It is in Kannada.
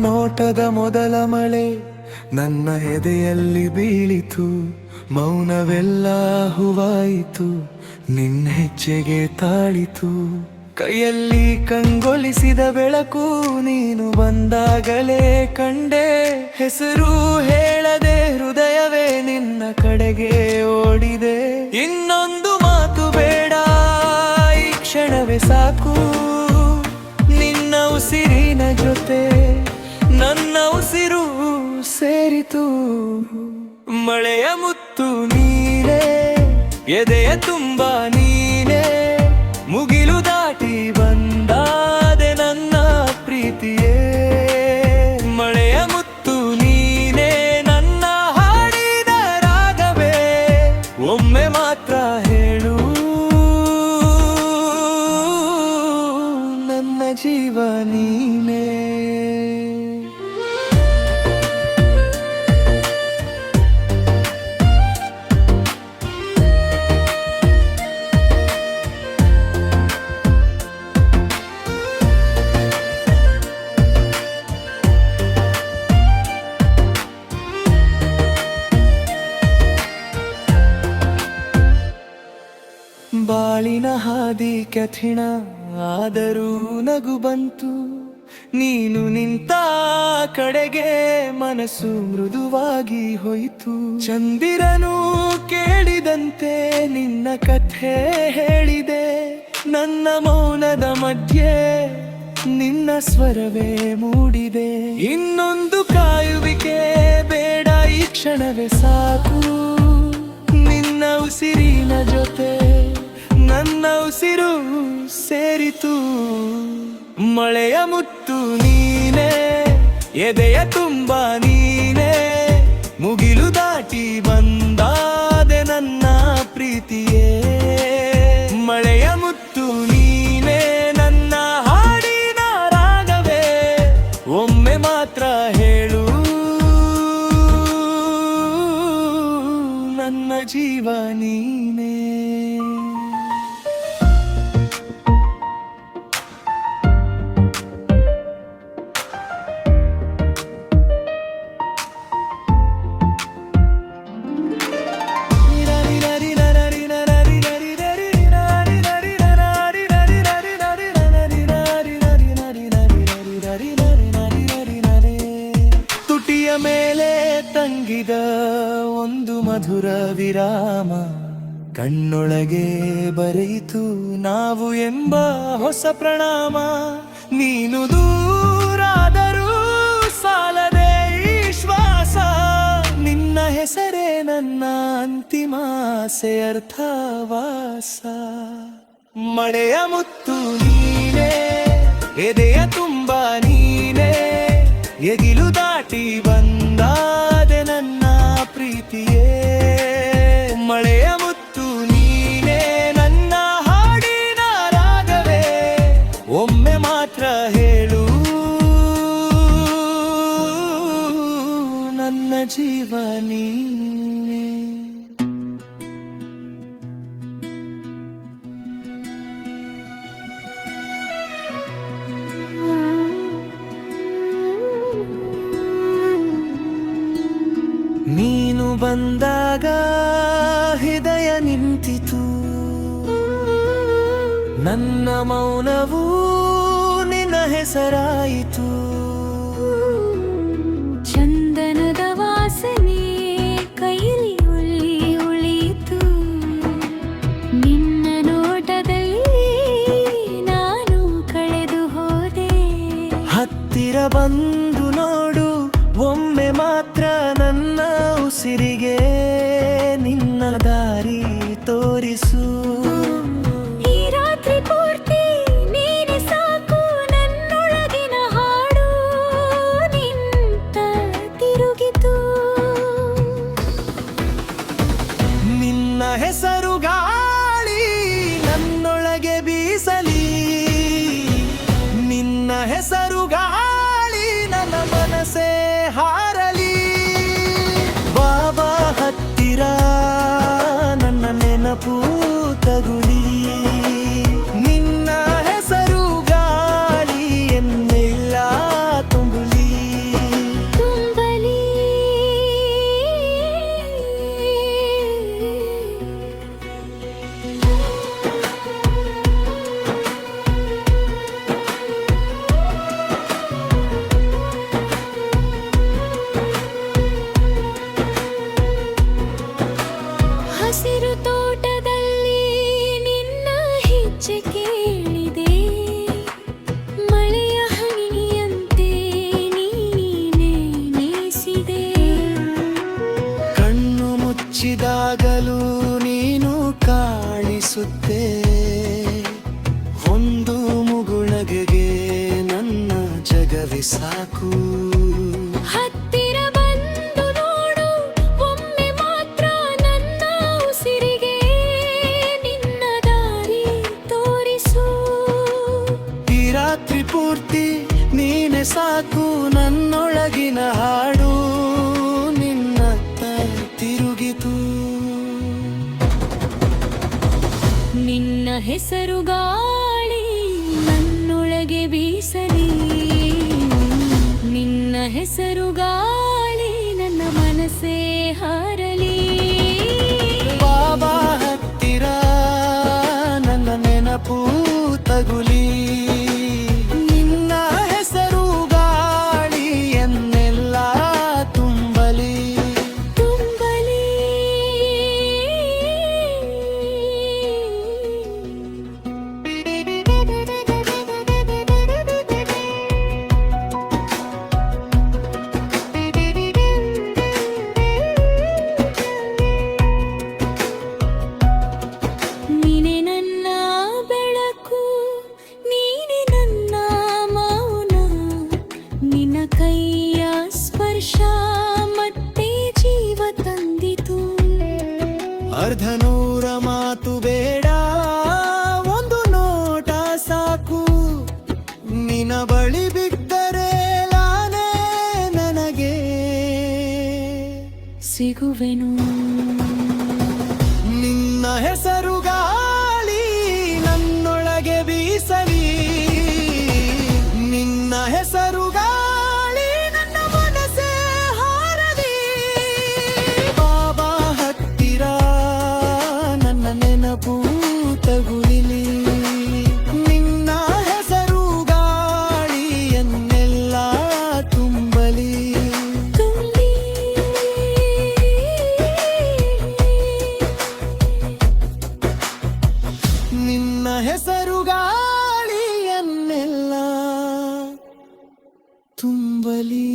ನೋಟದ ಮೊದಲ ಮಳೆ ನನ್ನ ಎದೆಯಲ್ಲಿ ಬೀಳಿತು, ಮೌನವೆಲ್ಲ ಹೂವಾಯಿತು, ನಿನ್ನ ಹೆಜ್ಜೆಗೆ ತಾಳಿತು. ಕೈಯಲ್ಲಿ ಕಂಗೊಳಿಸಿದ ಬೆಳಕು ನೀನು ಬಂದಾಗಲೇ ಕಂಡೆ, ಹೆಸರು ಹೇಳದೆ ಹೃದಯವೇ ನಿನ್ನ ಕಡೆಗೆ ಓಡಿದೆ. ಇನ್ನೊಂದು ಮಾತು ಬೇಡ, ಈ ಕ್ಷಣವೇ ಸಾಕು, ನಿನ್ನ ಉಸಿರಿನ ಜೊತೆ ನನ್ನ ಉಸಿರು ಸೇರಿತು. ಮಳೆಯ ಮುತ್ತು ನೀನೇ, ಎದೆಯ ತುಂಬ ನೀನೇ, ಮುಗಿಲು ದಾಟಿ ಬಂದಾದೆ ನನ್ನ ಪ್ರೀತಿಯೇ. ಮಳೆಯ ಮುತ್ತು ನೀನೇ, ನನ್ನ ಹಾಡಿನ ರಾಗವೇ, ಒಮ್ಮೆ ಮಾತ್ರ ಹೇಳು ನನ್ನ ಜೀವ ನೀನೇ. ಬಾಳಿನ ಹಾದಿ ಕಠಿಣ ಆದರೂ ನಗು ಬಂತು, ನೀನು ನಿಂತ ಕಡೆಗೆ ಮನಸ್ಸು ಮೃದುವಾಗಿ ಹೋಯಿತು. ಚಂದಿರನು ಕೇಳಿದಂತೆ ನಿನ್ನ ಕಥೆ ಹೇಳಿದೆ, ನನ್ನ ಮೌನದ ಮಧ್ಯೆ ನಿನ್ನ ಸ್ವರವೇ ಮೂಡಿದೆ. ಇನ್ನೊಂದು ಕಾಯುವಿಕೆ ಬೇಡ, ಈ ಕ್ಷಣವೇ ಸಾಕು, ನಿನ್ನ ಉಸಿರಿನ ಜೊತೆ ನನ್ನ ಉಸಿರು ಸೇರಿತು. ಮಳೆಯ ಮುತ್ತು ನೀನೇ, ಎದೆಯ ತುಂಬ ನೀನೇ, ಮುಗಿಲು ದಾಟಿ ಬಂದಾದೆ ನನ್ನ ಪ್ರೀತಿಯೇ. ಮಳೆಯ ಮುತ್ತು ನೀನೇ, ನನ್ನ ಹಾಡಿನ ರಾಗವೇ, ಒಮ್ಮೆ ಮಾತ್ರ ಹೇಳು ನನ್ನ ಜೀವ ನೀನೇ. ತುಟಿಯ ಮೇಲೆ ತಂಗಿದ ಒಂದು ಮಧುರ ವಿರಾಮ, ಕಣ್ಣೊಳಗೆ ಬರೆಯಿತು ನಾವು ಎಂಬ ಹೊಸ ಪ್ರಣಾಮ. ನೀನು ದೂರಾದರೂ ಸಾಲದೆ ಈ ಶ್ವಾಸ, ನಿನ್ನ ಹೆಸರೇ ನನ್ನ ಅಂತಿಮ ಆಸೆ ಅರ್ಥವಾಸ. ಮಳೆಯ ಮುತ್ತು ನೀನೇ, ಎದೆಯ ತುಂಬ ನೀನೇ, ಎಗಿಲು ದಾಟಿ ಬಂದಾದೆ ನನ್ನ ಪ್ರೀತಿಯೇ. ಮಳೆಯ ಮುತ್ತು ನೀನೇ, ನನ್ನ ಹಾಡಿನ ರಾಗವೇ, ಒಮ್ಮೆ ಮಾತ್ರ ಹೇಳು ನನ್ನ ಜೀವ ನೀನೇ. ನೀನು ಬಂದಾಗ ಹೃದಯ ನಿಂತಿತು, ನನ್ನ ಮೌನವೂ ನಿನ್ನ ಹೆಸರಾಯಿತು. ಚಂದನದ ವಾಸನೆ ಕೈಲಿ ಉಳಿಯಿತು, ನಿನ್ನ ನೋಟದಲ್ಲಿ ನಾನು ಕಳೆದು ಹೋದೆ. ಹತ್ತಿರ ಬಂದು ನೋಡು ಒಮ್ಮೆ ಮಾತ್ರ ನನ್ನ ಉಸಿರಿಗೆ, ನಿನ್ನ ದಾರಿ ತೋರಿಸು. ಈ ರಾತ್ರಿ ಪೂರ್ತಿ ನೀನೆ ಸಾಕು, ನನ್ನೊಳಗಿನ ಹಾಡು ನಿಂತ ತಿರುಗಿತು. ನಿನ್ನ ಹೆಸರು ಗಾಳಿ ನನ್ನೊಳಗೆ ಬೀಸಲಿ, ನಿನ್ನ ಹೆಸರು ಗಾಳಿ ನನ್ನ ಮನಸ್ಸೇ ಹಾರಲಿ. ಬಾಬಾ ಹತ್ತಿರ ನನ್ನ ನೆನಪು ತಗುಲಿ, ನಿನ್ನ ಹೆಸರು ಗಾಳಿ ಎನ್ನೆಲ್ಲ ತುಂಬಲಿ. ಹೆಜ್ಜೆ ಕೇಳಿದೆ ಮಳೆಯ ಹನಿಯಂತೆ ನೀನೇ ನೇಸಿದೆ ಕಣ್ಣು ಮುಚ್ಚಿದಾಗಲೂ ನೀನು ಕಾಣಿಸುತ್ತೆ ಒಂದು ಮುಗುಳಗೆಗೆ ನನ್ನ ಜಗವೇ ಸಾಕು ಹತ್ತಿರ ಬಂದು ನೋಡು ಒಮ್ಮೆ ಮಾತ್ರ ನನ್ನ ಉಸಿರಿಗೆ ನಿನ್ನ ದಾರಿ ತೋರಿಸು ಈ ರಾತ್ರಿ ಪೂರ್ತಿ ನೀನೆ ಸಾಕು ನನ್ನೊಳಗಿನ ಹಾಡು ನಿನ್ನತ್ತ ತಿರುಗಿತು ನಿನ್ನ ಹೆಸರು ಗಾಳಿ ನನ್ನೊಳಗೆ ಬೀಸಲಿ ನಿನ್ನ ಹೆಸರು ಗಾಳಿ ನನ್ನ ಮನಸ್ಸೇ ಹಾರಲಿ ಬಾಬಾ ಹತ್ತಿರ ನನ್ನ ನೆನಪು ತಗುಲಿ ನಿನ್ನ ಹೆಸರು ಗಾಳಿ ಎನ್ನೆಲ್ಲ ತುಂಬಲಿ ತುಂಬಲಿ ನೀನೆ ನನ್ನ ಬೆಳಕು ನೀನೆ ನನ್ನ ಮೌನ ನಿನ್ನ ಕೈಯ ಸ್ಪರ್ಶ ಮತ್ತೆ ಜೀವ ತಂದಿತು ಅರ್ಧ ನೂರ ಮಾತು ಬೇಡ ಒಂದು ನೋಟ ಸಾಕು ನಿನ್ನ ಬಳಿ ಬಿದ್ದರೆ ನಾನೇ ನನಗೆ ಸಿಗುವೆನು ನಿನ್ನ ಹೆಸರು ಗಾಳಿ ನನ್ನೊಳಗೆ ಬೀಸಲಿ ನಿನ್ನ ಹೆಸರು ಗಾಳಿ ನನ್ನ ಮನಸ್ಸೇ ಹಾರಲಿ ಬಾಬಾ ಹತ್ತಿರ ನನ್ನ ನೆನಪು ತಗುಲಿಲಿ ನಿನ್ನ ಹೆಸರು ಗಾಳಿ ಎನ್ನೆಲ್ಲ ತುಂಬಲಿ ತುಂಬಿ ನಿನ್ನ ಹೆಸರು ಗಾಳಿಯನ್ನೆಲ್ಲ ತುಂಬಲಿ